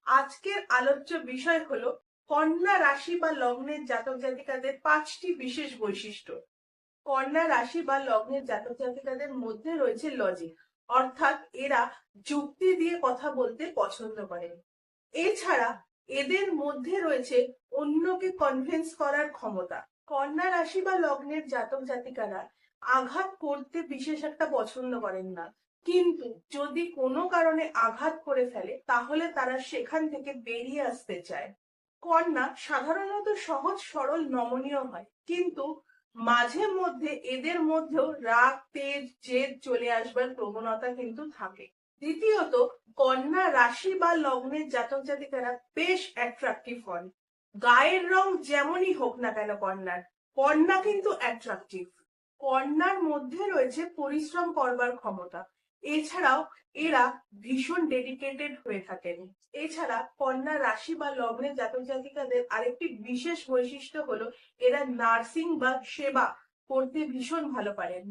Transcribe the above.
আজকের আলোচ্য বিষয় হলো কন্যা রাশি বা লগ্নের জাতক জাতিকাদের 5টি বিশেষ বৈশিষ্ট্য। কন্যা রাশি বা লগ্নের জাতক জাতিকাদের মধ্যে রয়েছে লজিক, অর্থাৎ এরা যুক্তি দিয়ে কথা বলতে পছন্দ করেন। এছাড়া এদের মধ্যে রয়েছে অন্যকে কনভিন্স করার ক্ষমতা। কন্যা রাশি বা লগ্নের জাতক জাতিকারা আঘাত করতে বিশেষ একটা পছন্দ করেন না, কিন্তু যদি কোনো কারণে আঘাত করে ফেলে তাহলে তারা সেখান থেকে বেরিয়ে আসতে চায়। কন্যা সাধারণত সহজ সরল নমনীয় হয়, কিন্তু মাঝে মধ্যে এদের মধ্যেও রাগ তেজ জেদ চলে আসবার প্রবণতা কিন্তু থাকে। দ্বিতীয়ত, কন্যা রাশি বা লগ্নের জাতক জাতিকারা বেশ অ্যাট্রাকটিভ হন। গায়ের রং যেমনই হোক না কেন কন্যার, কন্যা কিন্তু অ্যাট্রাকটিভ। কন্যার মধ্যে রয়েছে পরিশ্রম করবার ক্ষমতা। এছাড়াও এরা ভীষণ ডেডিকেটেড হয়ে থাকেন। এছাড়া কন্যা রাশি বা লগ্নের জাতক জাতিকাদের আরেকটি বিশেষ বৈশিষ্ট্য হলো এরা নার্সিং বা সেবা করতে ভীষণ ভালো পারেন।